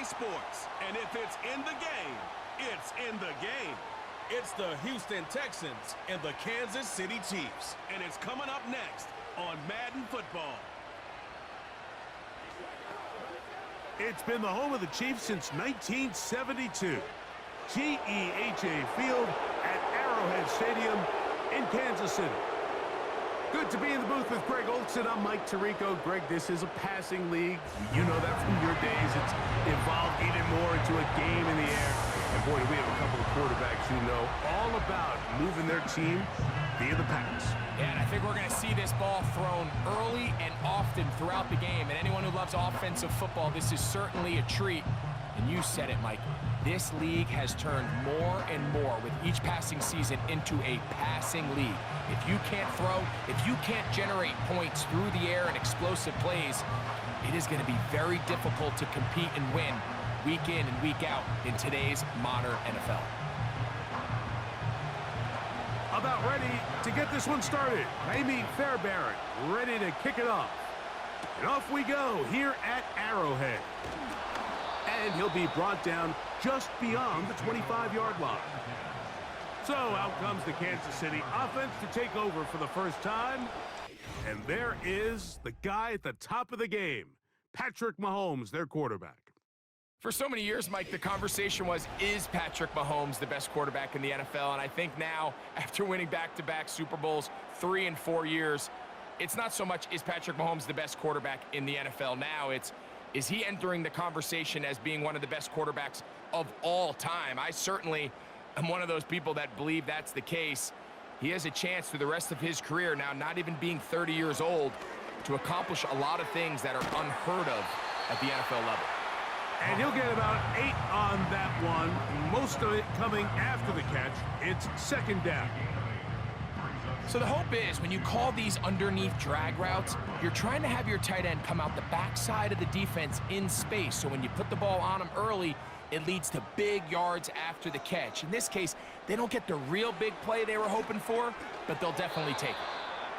sports. And if it's in the game, it's in the game. It's the Houston Texans and the Kansas City Chiefs. And it's coming up next on Madden Football. It's been the home of the Chiefs since 1972. GEHA Field at Arrowhead Stadium in Kansas City. Good to be in the booth with Greg Olson. I'm Mike Tirico. Greg, this is a passing league. You know that from your days. It's evolved even more into a game in the air. And boy, do we have a couple of quarterbacks who know all about moving their team via the pass. Yeah, and I think we're going to see this ball thrown early and often throughout the game. And anyone who loves offensive football, this is certainly a treat. And you said it, Mike. This league has turned more and more with each passing season into a passing league. If you can't throw, if you can't generate points through the air and explosive plays, it is going to be very difficult to compete and win week in and week out in today's modern NFL. About ready to get this one started. Amy Fairbairn ready to kick it off. And off we go here at Arrowhead. And he'll be brought down just beyond the 25-yard line. So out comes the Kansas City offense to take over for the first time. And there is the guy at the top of the game, Patrick Mahomes, their quarterback. For so many years, Mike, the conversation was, is Patrick Mahomes the best quarterback in the NFL? And I think now, after winning back-to-back Super Bowls 3 and 4 years, it's not so much, is Patrick Mahomes the best quarterback in the NFL? Now it's, is he entering the conversation as being one of the best quarterbacks of all time? I certainly am one of those people that believe that's the case. He has a chance through the rest of his career, now not even being 30 years old, to accomplish a lot of things that are unheard of at the NFL level. And he'll get about 8 on that one, most of it coming after the catch. It's second down. So the hope is when you call these underneath drag routes, you're trying to have your tight end come out the backside of the defense in space. So when you put the ball on him early, it leads to big yards after the catch. In this case, they don't get the real big play they were hoping for, but they'll definitely take it.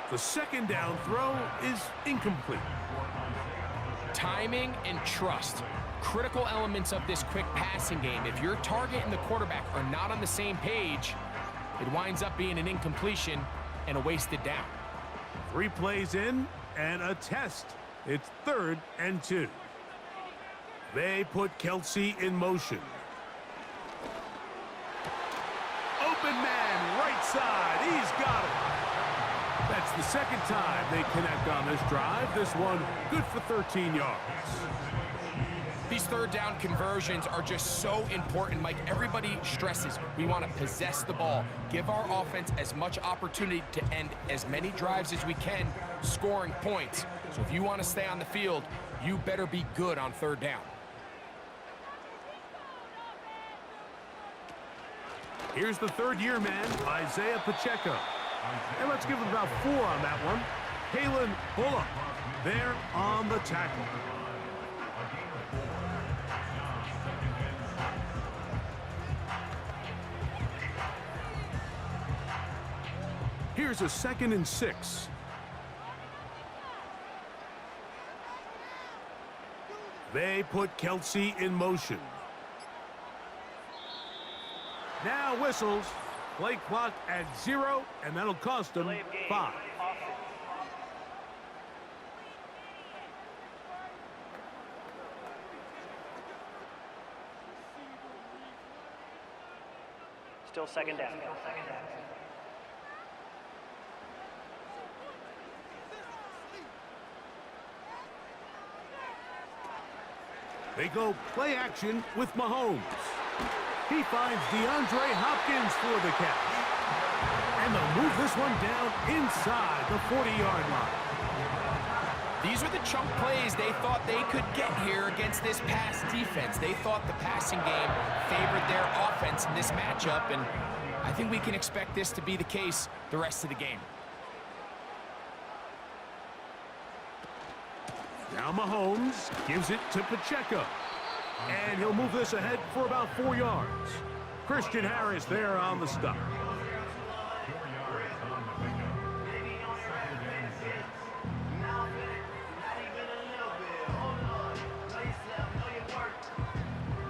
The second down throw is incomplete. Timing and trust. Critical elements of this quick passing game. If your target and the quarterback are not on the same page, it winds up being an incompletion and a wasted down. 3 plays in and a test. It's 3rd and 2. They put Kelsey in motion. Open man, right side. He's got it. That's the second time they connect on this drive. This one good for 13 yards. These third down conversions are just so important, Mike. Everybody stresses we want to possess the ball, give our offense as much opportunity to end as many drives as we can, scoring points. So if you want to stay on the field, you better be good on third down. Here's the third-year man, Isaiah Pacheco. And let's give him about 4 on that one. Kalen Bullock there on the tackle. Here's a 2nd and 6. They put Kelsey in motion. Now whistles. Play clock at 0, and that'll cost them 5. Still second down. They go play action with Mahomes. He finds DeAndre Hopkins for the catch. And they'll move this one down inside the 40-yard line. These are the chunk plays they thought they could get here against this pass defense. They thought the passing game favored their offense in this matchup, and I think we can expect this to be the case the rest of the game. Now Mahomes gives it to Pacheco. And he'll move this ahead for about 4 yards. Christian Harris there on the stop.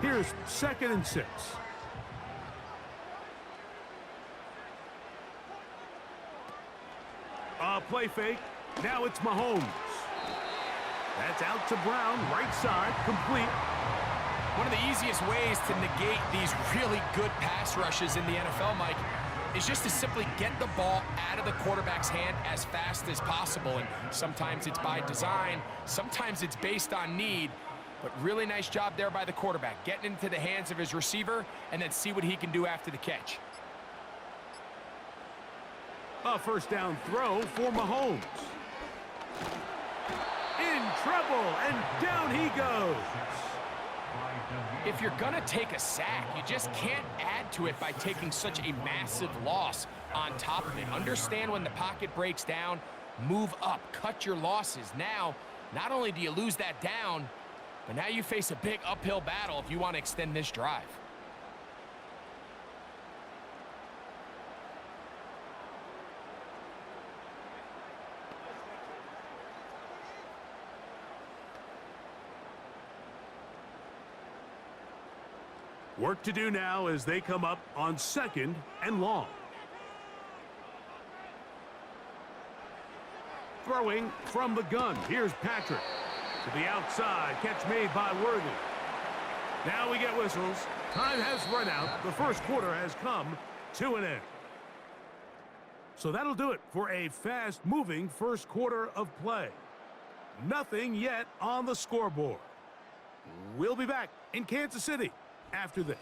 Here's 2nd and 6. Play fake. Now it's Mahomes. That's out to Brown, right side, complete. One of the easiest ways to negate these really good pass rushes in the NFL, Mike, is just to simply get the ball out of the quarterback's hand as fast as possible. And sometimes it's by design, sometimes it's based on need. But really nice job there by the quarterback, getting into the hands of his receiver and then see what he can do after the catch. A first down throw for Mahomes. In trouble, and down he goes. If you're going to take a sack, you just can't add to it by taking such a massive loss on top of it. Understand when the pocket breaks down, move up, cut your losses. Now, not only do you lose that down, but now you face a big uphill battle if you want to extend this drive. Work to do now as they come up on 2nd and long. Throwing from the gun. Here's Patrick. To the outside. Catch made by Worthy. Now we get whistles. Time has run out. The first quarter has come to an end. So that'll do it for a fast-moving first quarter of play. Nothing yet on the scoreboard. We'll be back in Kansas City after this.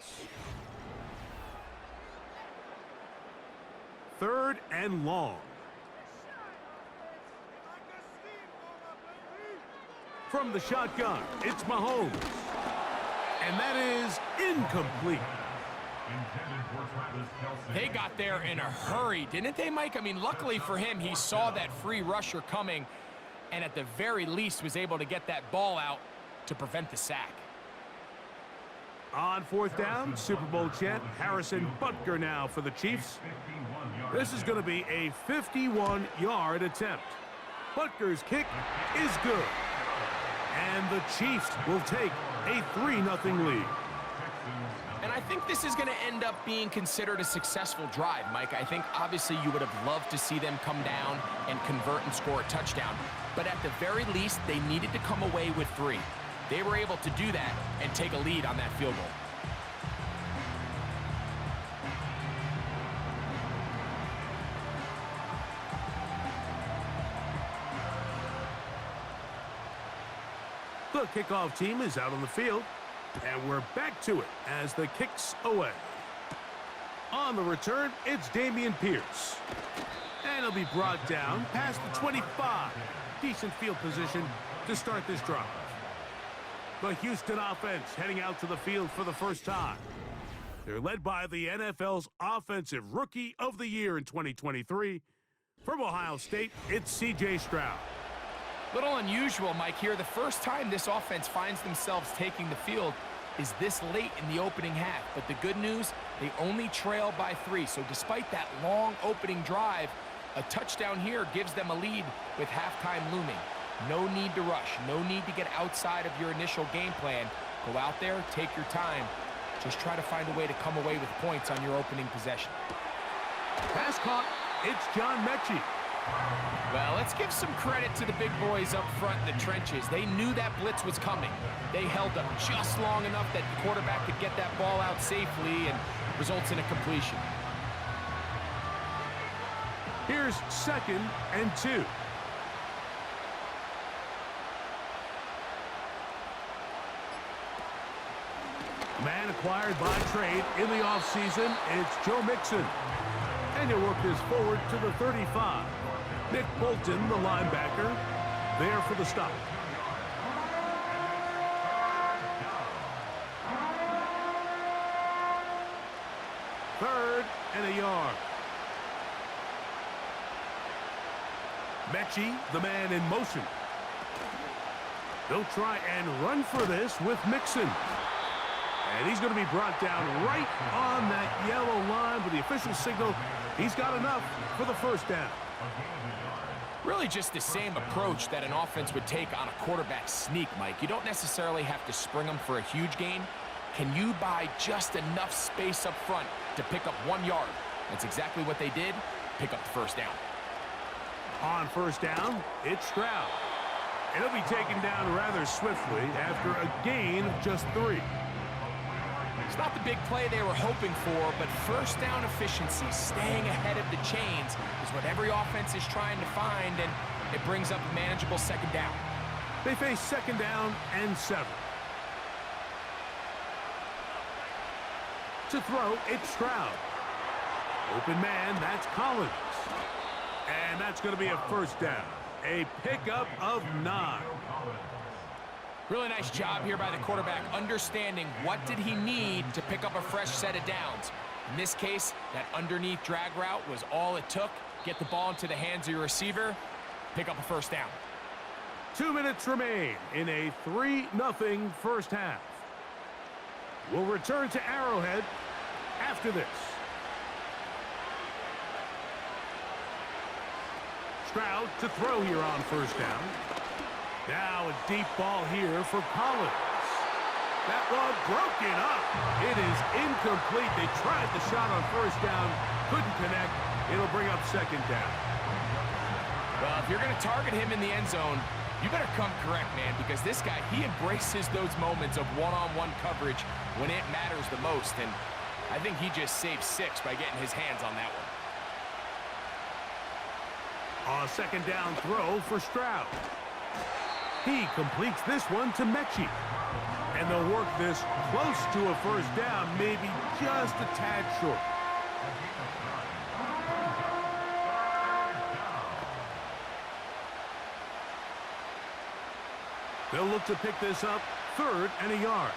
3rd and long. From the shotgun, it's Mahomes. And that is incomplete. They got there in a hurry, didn't they, Mike? I mean, luckily for him, he saw that free rusher coming and at the very least was able to get that ball out to prevent the sack. On 4th down, Super Bowl champ Harrison Butker now for the Chiefs. This is going to be a 51-yard attempt. Butker's kick is good. And the Chiefs will take a 3-0 lead. And I think this is going to end up being considered a successful drive, Mike. I think obviously you would have loved to see them come down and convert and score a touchdown. But at the very least, they needed to come away with 3. They were able to do that and take a lead on that field goal. The kickoff team is out on the field, and we're back to it as the kick's away. On the return, it's Dameon Pierce. And he'll be brought down past the 25. Decent field position to start this drive. The Houston offense heading out to the field for the first time. They're led by the NFL's Offensive Rookie of the Year in 2023. From Ohio State, it's C.J. Stroud. Little unusual, Mike, here. The first time this offense finds themselves taking the field is this late in the opening half. But the good news, they only trail by 3. So despite that long opening drive, a touchdown here gives them a lead with halftime looming. No need to rush. No need to get outside of your initial game plan. Go out there, take your time. Just try to find a way to come away with points on your opening possession. Pass caught. It's John Mechie. Well, let's give some credit to the big boys up front in the trenches. They knew that blitz was coming. They held up just long enough that the quarterback could get that ball out safely and results in a completion. Here's 2nd and 2. Man acquired by trade in the offseason, it's Joe Mixon. And he'll work this forward to the 35. Nick Bolton, the linebacker, there for the stop. Third and a yard. Mechie, the man in motion. They'll try and run for this with Mixon. And he's going to be brought down right on that yellow line with the official signal. He's got enough for the first down. Really just the same approach that an offense would take on a quarterback sneak, Mike. You don't necessarily have to spring them for a huge gain. Can you buy just enough space up front to pick up 1 yard? That's exactly what they did. Pick up the first down. On first down, it's Stroud. And he'll be taken down rather swiftly after a gain of just 3. It's not the big play they were hoping for, but first down efficiency, staying ahead of the chains, is what every offense is trying to find, and it brings up a manageable second down. They face second down and 7. To throw, it's Stroud. Open man, that's Collins. And that's going to be a first down. A pickup of 9. Really nice job here by the quarterback, understanding what did he need to pick up a fresh set of downs. In this case, that underneath drag route was all it took. Get the ball into the hands of your receiver, pick up a first down. 2 minutes remain in a 3-0 first half. We'll return to Arrowhead after this. Stroud to throw here on first down. Now a deep ball here for Collins. That one broken up. It is incomplete. They tried the shot on first down, couldn't connect. It'll bring up second down. Well, if you're going to target him in the end zone, you better come correct, man, because this guy, he embraces those moments of one-on-one coverage when it matters the most, and I think he just saved 6 by getting his hands on that one. A second down throw for Stroud. He completes this one to Mechie. And they'll work this close to a first down, maybe just a tad short. They'll look to pick this up, 3rd and a yard.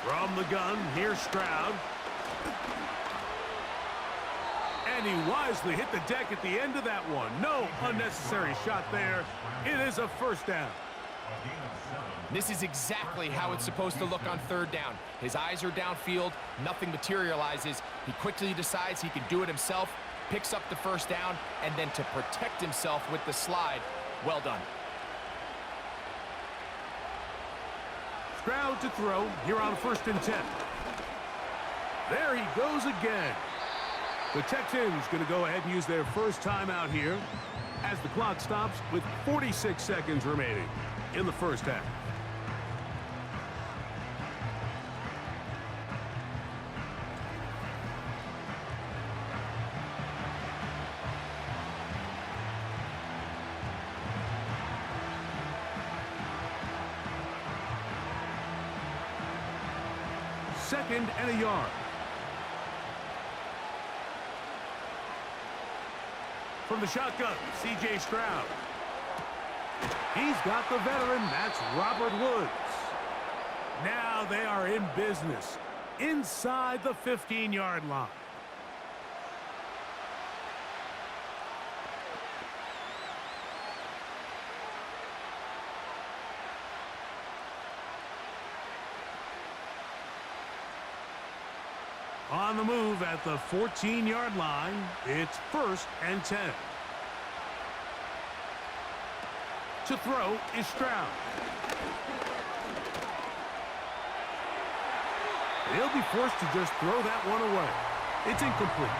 From the gun, here's Stroud. And he wisely hit the deck at the end of that one. No unnecessary shot there. It is a first down. This is exactly how it's supposed to look on 3rd down. His eyes are downfield, nothing materializes. He quickly decides he can do it himself, picks up the first down, and then to protect himself with the slide, well done. Stroud to throw here on 1st and 10. There he goes again. The Texans going to go ahead and use their first timeout here as the clock stops with 46 seconds remaining in the first half. Second and a yard. From the shotgun, C.J. Stroud. He's got the veteran. That's Robert Woods. Now they are in business inside the 15-yard line. On the move at the 14-yard line, it's 1st and 10. To throw is Stroud. He'll be forced to just throw that one away. It's incomplete.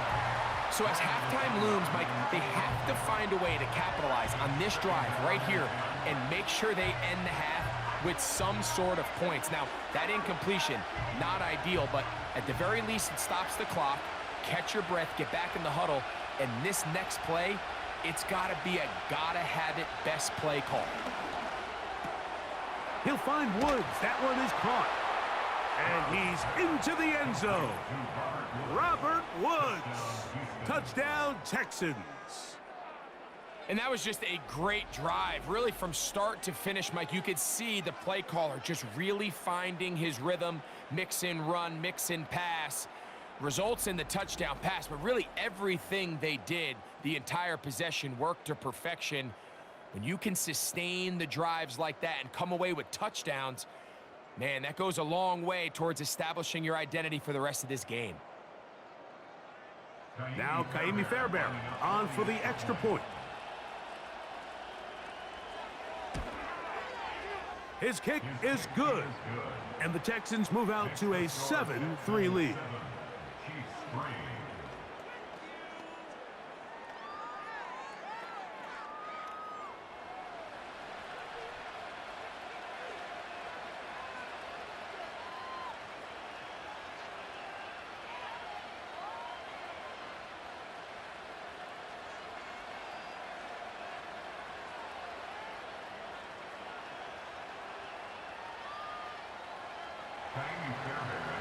So as halftime looms, Mike, they have to find a way to capitalize on this drive right here and make sure they end the half with some sort of points. Now, that incompletion, not ideal, but at the very least, it stops the clock. Catch your breath, get back in the huddle, and this next play, it's got to be a gotta-have-it best play call. He'll find Woods. That one is caught. And he's into the end zone. Robert Woods. Touchdown, Texans. And that was just a great drive, really from start to finish, Mike. You could see the play caller just really finding his rhythm, mix in run, mix in pass, results in the touchdown pass. But really everything they did, the entire possession, worked to perfection. When you can sustain the drives like that and come away with touchdowns, man, that goes a long way towards establishing your identity for the rest of this game. Now Kaimi Fairbairn on for the extra point. His kick is good. And the Texans move out to a 7-3 lead.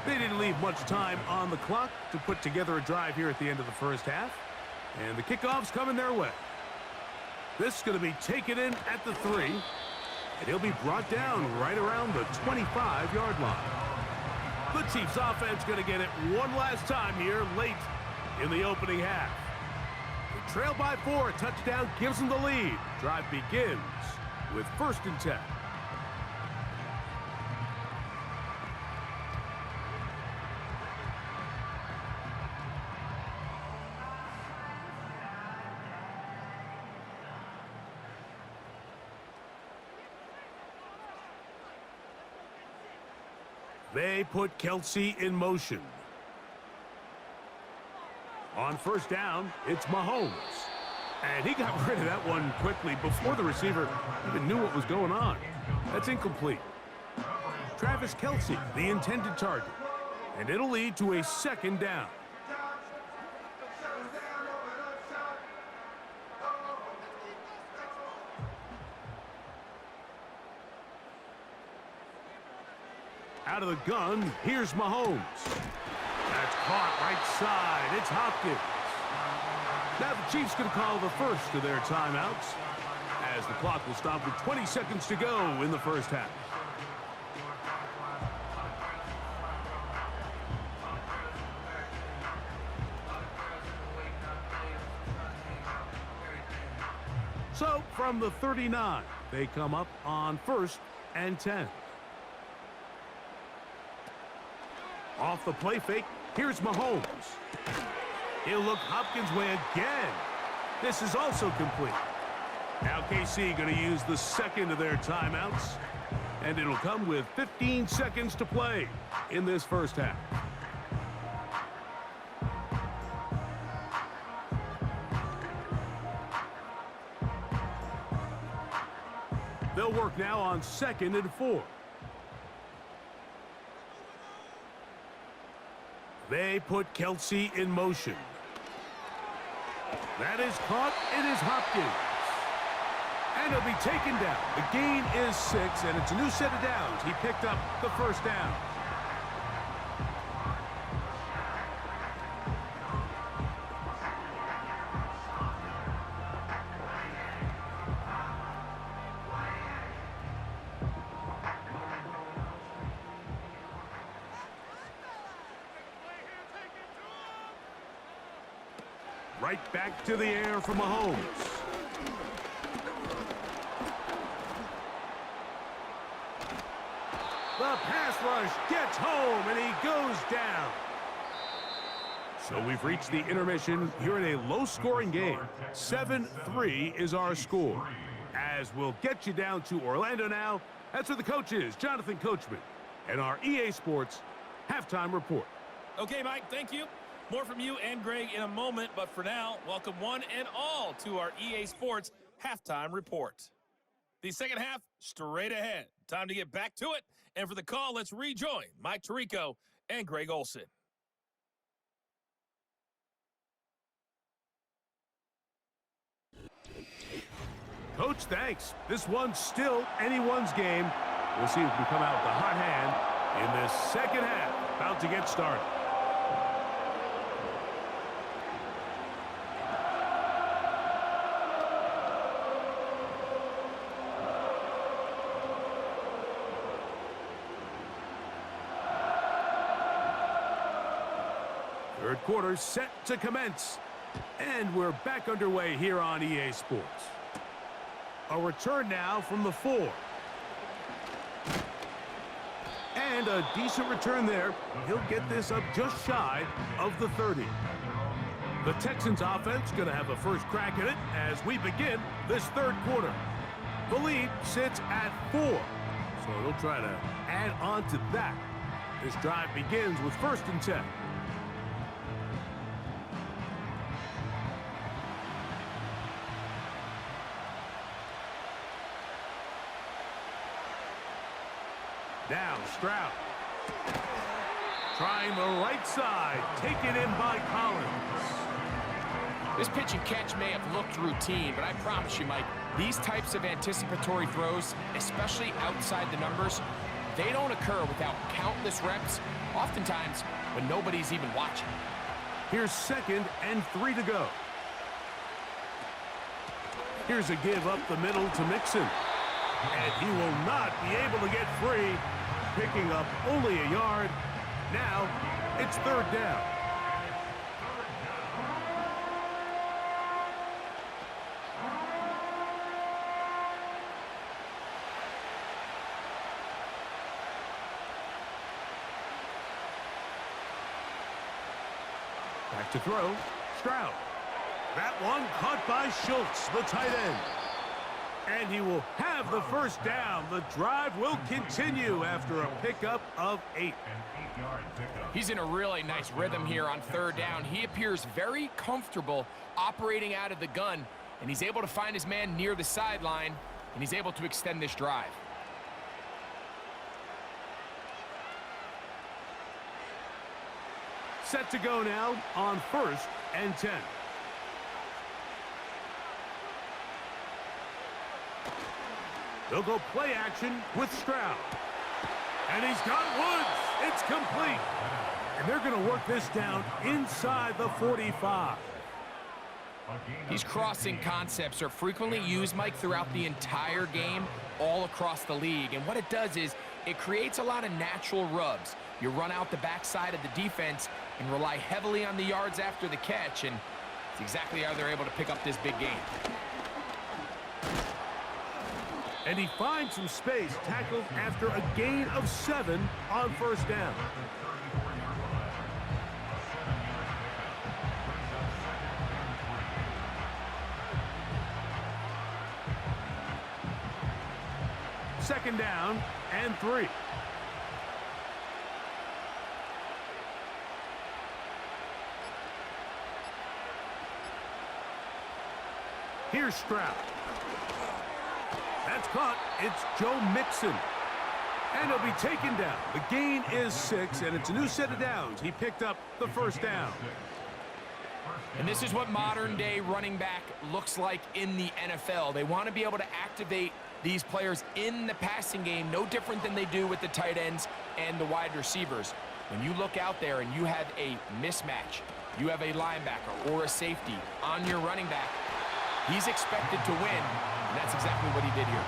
They didn't leave much time on the clock to put together a drive here at the end of the first half. And the kickoff's coming their way. This is going to be taken in at the 3. And he'll be brought down right around the 25-yard line. The Chiefs offense going to get it one last time here late in the opening half. They trail by 4. A touchdown gives them the lead. Drive begins with 1st and 10. They put Kelsey in motion. On 1st down, it's Mahomes. And he got rid of that one quickly before the receiver even knew what was going on. That's incomplete. Travis Kelsey, the intended target. And it'll lead to a 2nd down. Out of the gun, here's Mahomes. That's caught right side. It's Hopkins. Now the Chiefs going to call the first of their timeouts as the clock will stop with 20 seconds to go in the first half. So from the 39, they come up on 1st and 10. Off the play fake, here's Mahomes. He'll look Hopkins' way again. This is also complete. Now KC going to use the 2nd of their timeouts, and it'll come with 15 seconds to play in this first half. They'll work now on 2nd and 4. They put Kelsey in motion. That is caught. It is Hopkins. And he'll be taken down. The gain is 6, and it's a new set of downs. He picked up the 1st down. Right back to the air for Mahomes. The pass rush gets home, and he goes down. So we've reached the intermission here in a low-scoring game. 7-3 is our score. As we'll get you down to Orlando now, that's where the coach is, Jonathan Coachman, and our EA Sports Halftime Report. Okay, Mike, thank you. More from you and Greg in a moment, but for now, welcome one and all to our EA Sports Halftime Report. The second half, straight ahead. Time to get back to it, and for the call, let's rejoin Mike Tirico and Greg Olson. Coach, thanks. This one's still anyone's game. We'll see who can come out with the hot hand in this second half. About to get started. Third quarter set to commence. And we're back underway here on EA Sports. A return now from the 4. And a decent return there. He'll get this up just shy of the 30. The Texans offense going to have a first crack at it as we begin this third quarter. The lead sits at 4. So So they'll try to add on to that. This drive begins with 1st and 10. Now Stroud. Trying the right side. Taken in by Collins. This pitch and catch may have looked routine, but I promise you, Mike, these types of anticipatory throws, especially outside the numbers, they don't occur without countless reps, oftentimes when nobody's even watching. Here's 2nd and 3 to go. Here's a give up the middle to Mixon. And he will not be able to get free, picking up only a yard. Now it's 3rd down. Back to throw. Stroud. That one caught by Schultz, the tight end. And he will have the 1st down. The drive will continue after a pickup of 8. He's in a really nice rhythm here on 3rd down. He appears very comfortable operating out of the gun, and he's able to find his man near the sideline, and he's able to extend this drive. Set to go now on 1st and 10. They'll go play action with Stroud. And he's got Woods. It's complete. And they're going to work this down inside the 45. These crossing concepts are frequently used, Mike, throughout the entire game, all across the league. And what it does is it creates a lot of natural rubs. You run out the backside of the defense and rely heavily on the yards after the catch, and it's exactly how they're able to pick up this big game. And he finds some space, tackled after a gain of 7 on 1st down. Second down and 3. Here's Stroud. That's caught. It's Joe Mixon. And he'll be taken down. The gain is 6, and it's a new set of downs. He picked up the 1st down. And this is what modern-day running back looks like in the NFL. They want to be able to activate these players in the passing game, no different than they do with the tight ends and the wide receivers. When you look out there and you have a mismatch, you have a linebacker or a safety on your running back, he's expected to win, and that's exactly what he did here.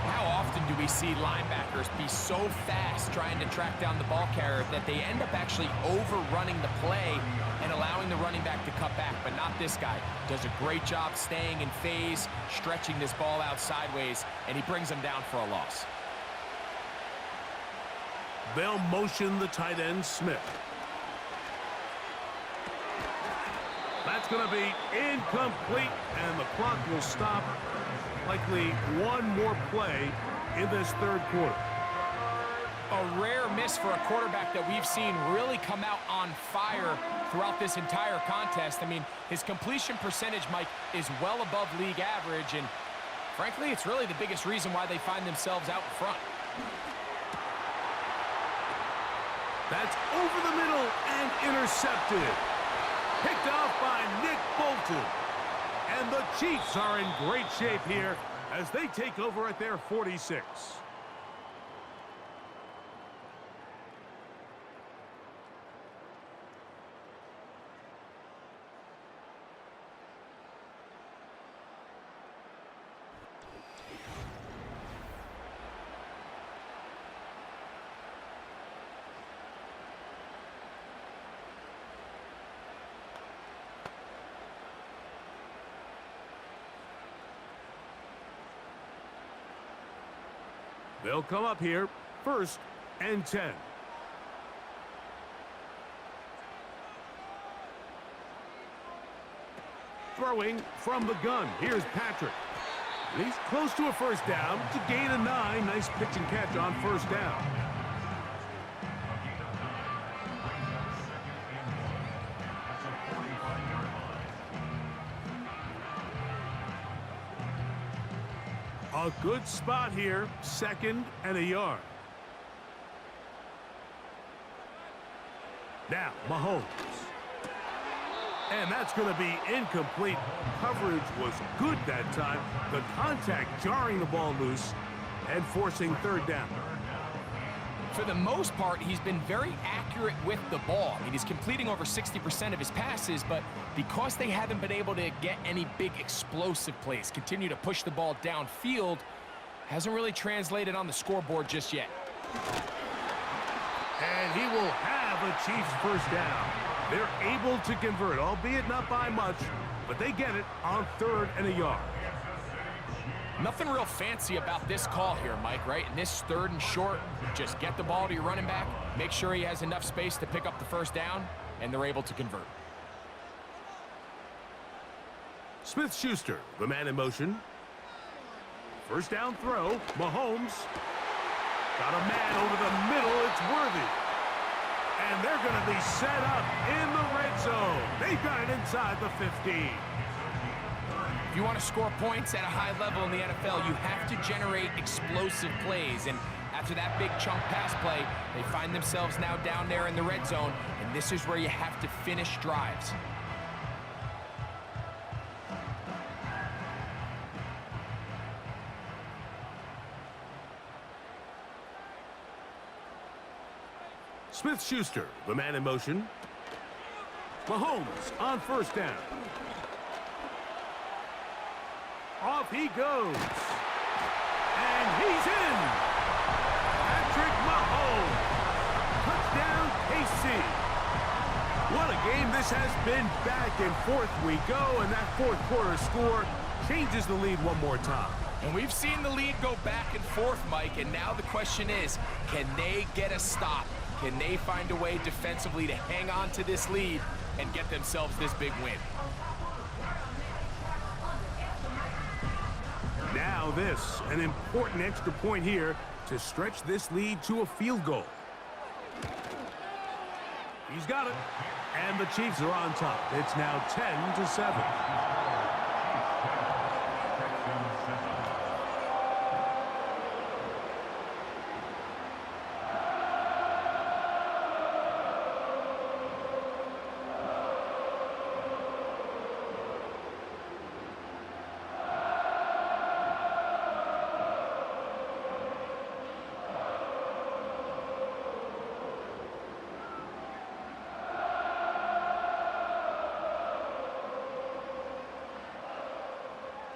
How often do we see linebackers be so fast trying to track down the ball carrier that they end up actually overrunning the play and allowing the running back to cut back? But not this guy. Does a great job staying in phase, stretching this ball out sideways, and he brings him down for a loss. They'll motion the tight end, Smith. That's going to be incomplete, and the clock will stop. Likely one more play in this 3rd quarter. A rare miss for a quarterback that we've seen really come out on fire throughout this entire contest. I mean, his completion percentage, Mike, is well above league average, and frankly, it's really the biggest reason why they find themselves out in front. That's over the middle and intercepted. Picked off by Nick Bolton. And the Chiefs are in great shape here as they take over at their 46. They'll come up here, 1st and 10. Throwing from the gun. Here's Patrick. And he's close to a first down. It's a gain of 9. Nice pitch and catch on first down. A good spot here, 2nd and a yard. Now, Mahomes. And that's going to be incomplete. Coverage was good that time. The contact jarring the ball loose and forcing 3rd down. For the most part, he's been very accurate with the ball. I mean, he's completing over 60% of his passes, but because they haven't been able to get any big explosive plays, continue to push the ball downfield, hasn't really translated on the scoreboard just yet. And he will have a Chiefs first down. They're able to convert, albeit not by much, but they get it on 3rd and a yard. Nothing real fancy about this call here, Mike, right? In this 3rd and short, just get the ball to your running back, make sure he has enough space to pick up the first down, and they're able to convert. Smith-Schuster, the man in motion. First down throw, Mahomes. Got a man over the middle, it's Worthy. And they're going to be set up in the red zone. They've got it inside the 15. If you want to score points at a high level in the NFL, you have to generate explosive plays. And after that big chunk pass play, they find themselves now down there in the red zone. And this is where you have to finish drives. Smith-Schuster, the man in motion. Mahomes on first down. Off he goes. And he's in. Patrick Mahomes. Touchdown, KC. What a game this has been. Back and forth we go, and that 4th quarter score changes the lead one more time. And we've seen the lead go back and forth, Mike, and now the question is, can they get a stop? Can they find a way defensively to hang on to this lead and get themselves this big win? Now this, an important extra point here to stretch this lead to a field goal. He's got it. And the Chiefs are on top. It's now 10-7.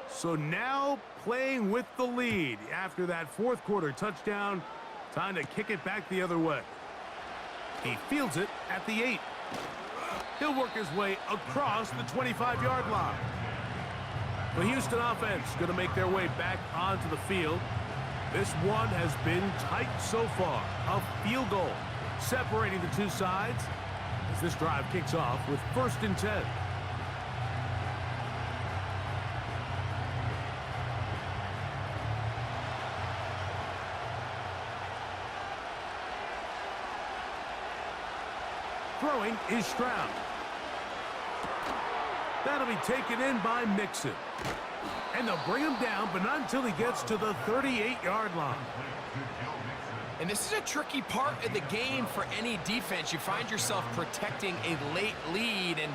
So now playing with the lead after that 4th quarter touchdown. Time to kick it back the other way. He fields it at the 8. He'll work his way across the 25-yard line. The Houston offense going to make their way back onto the field. This one has been tight so far. A field goal separating the two sides as this drive kicks off with 1st and 10. Throwing is Stroud. That'll be taken in by Mixon. And they'll bring him down, but not until he gets to the 38-yard line. And this is a tricky part of the game for any defense. You find yourself protecting a late lead, and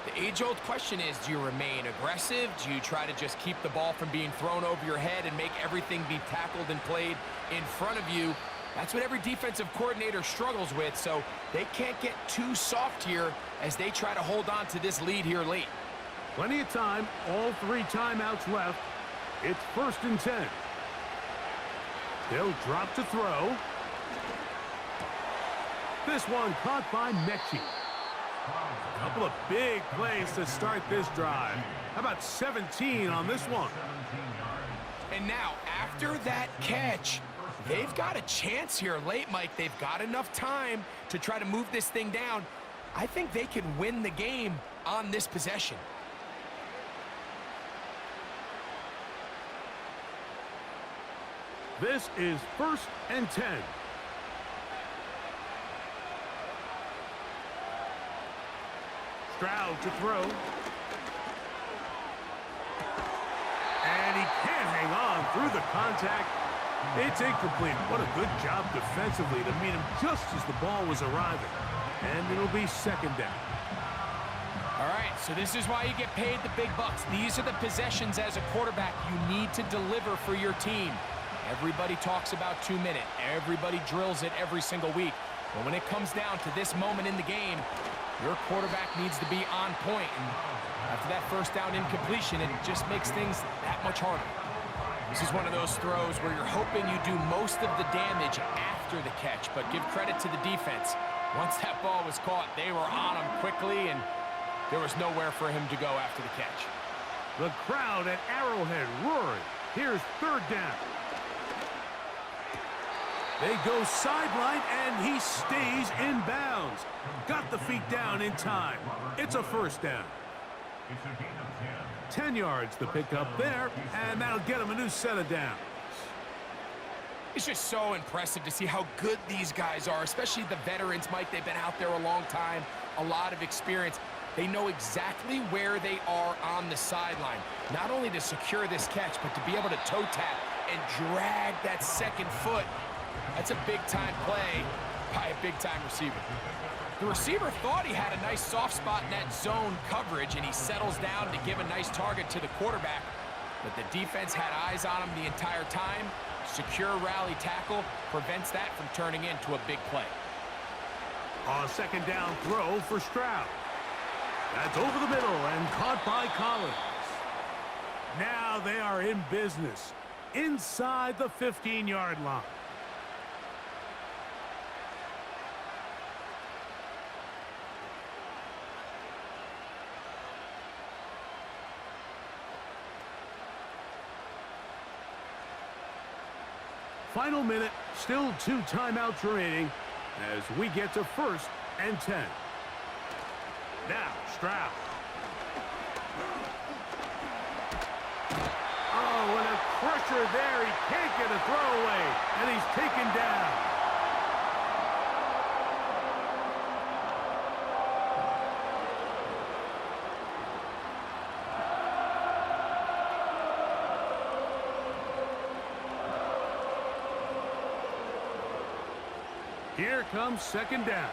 the age-old question is, do you remain aggressive? Do you try to just keep the ball from being thrown over your head and make everything be tackled and played in front of you? That's what every defensive coordinator struggles with, so they can't get too soft here as they try to hold on to this lead here late. Plenty of time, all 3 timeouts left. It's 1st and 10. They'll drop to throw. This one caught by Mechie. A couple of big plays to start this drive. How about 17 on this one? And now, after that catch, they've got a chance here late, Mike. They've got enough time to try to move this thing down. I think they can win the game on this possession. This is 1st and 10. Stroud to throw. And he can't hang on through the contact. It's incomplete. What a good job defensively to meet him just as the ball was arriving. And it'll be 2nd down. All right, so this is why you get paid the big bucks. These are the possessions as a quarterback you need to deliver for your team. Everybody talks about 2-minute. Everybody drills it every single week. But when it comes down to this moment in the game, your quarterback needs to be on point. And after that 1st down incompletion, it just makes things that much harder. This is one of those throws where you're hoping you do most of the damage after the catch, but give credit to the defense. Once that ball was caught, they were on him quickly, and there was nowhere for him to go after the catch. The crowd at Arrowhead roaring. Here's 3rd down. They go sideline, and he stays in bounds. Got the feet down in time. It's a 1st down. 10 yards the pickup there, and that'll get him a new set of downs. It's just so impressive to see how good these guys are, especially the veterans, Mike. They've been out there a long time, a lot of experience. They know exactly where they are on the sideline, not only to secure this catch, but to be able to toe tap and drag that 2nd foot. That's a big-time play by a big-time receiver. The receiver thought he had a nice soft spot in that zone coverage, and he settles down to give a nice target to the quarterback. But the defense had eyes on him the entire time. Secure rally tackle prevents that from turning into a big play. A 2nd down throw for Stroud. That's over the middle and caught by Collins. Now they are in business inside the 15-yard line. Final minute, still 2 timeouts remaining as we get to 1st and 10. Now, Stroud. Oh, and a pressure there. He can't get a throwaway, and he's taken down. Here comes 2nd down.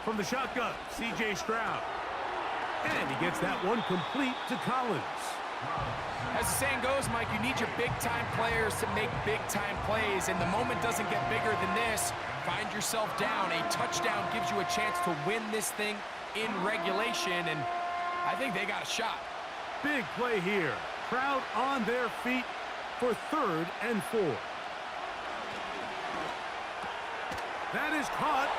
From the shotgun, C.J. Stroud. And he gets that one complete to Collins. As the saying goes, Mike, you need your big-time players to make big-time plays, and the moment doesn't get bigger than this. Find yourself down. A touchdown gives you a chance to win this thing in regulation, and I think they got a shot. Big play here. Crowd on their feet for 3rd and 4. That is caught,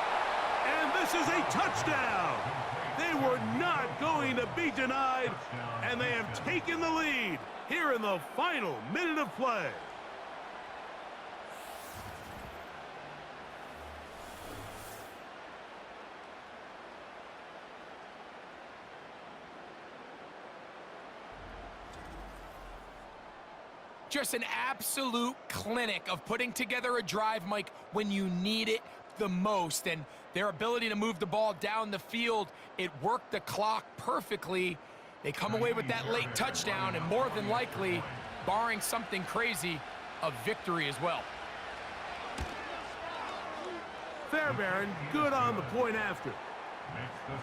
and this is a touchdown. They were not going to be denied, and they have taken the lead here in the final minute of play. Just an absolute clinic of putting together a drive, Mike, when you need it the most. And their ability to move the ball down the field, it worked the clock perfectly. They come away with that late touchdown, and more than likely, barring something crazy, a victory as well. Fairbairn, good on the point after.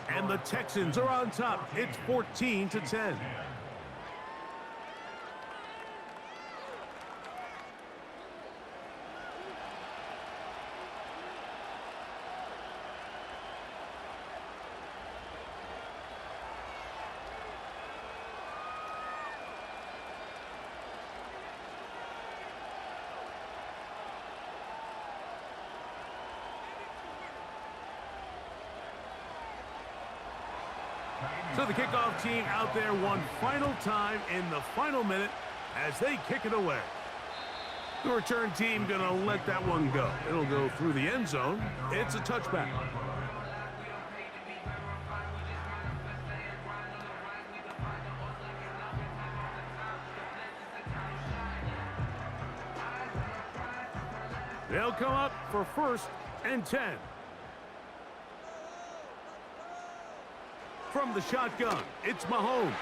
And the Texans are on top. It's 14-10. So the kickoff team out there one final time in the final minute as they kick it away. The return team going to let that one go. It'll go through the end zone. It's a touchback. They'll come up for 1st and 10. From the shotgun, it's Mahomes.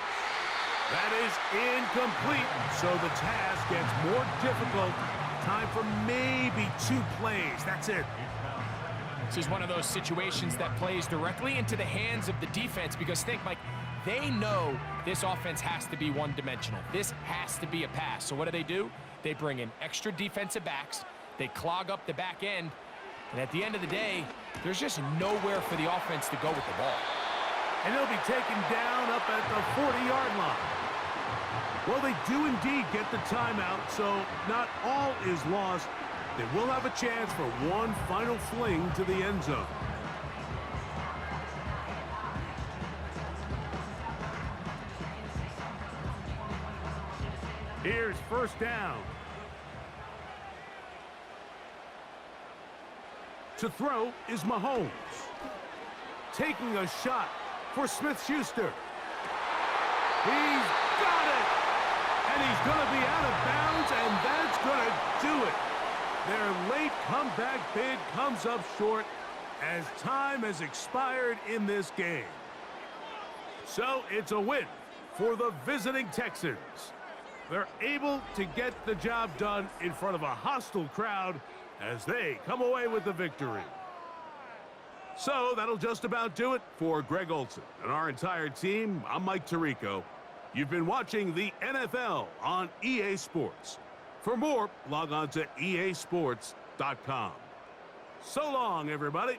That is incomplete, so the task gets more difficult. Time for maybe 2 plays. That's it. This is one of those situations that plays directly into the hands of the defense because think, Mike, they know this offense has to be one-dimensional. This has to be a pass. So what do? They bring in extra defensive backs. They clog up the back end. And at the end of the day, there's just nowhere for the offense to go with the ball. And they'll be taken down up at the 40-yard line. Well, they do indeed get the timeout, so not all is lost. They will have a chance for one final fling to the end zone. Here's 1st down. To throw is Mahomes. Taking a shot for Smith-Schuster. He's got it! And he's going to be out of bounds, and that's going to do it. Their late comeback bid comes up short as time has expired in this game. So it's a win for the visiting Texans. They're able to get the job done in front of a hostile crowd as they come away with the victory. So that'll just about do it for Greg Olson and our entire team. I'm Mike Tirico. You've been watching the NFL on EA Sports. For more, log on to easports.com. So long, everybody.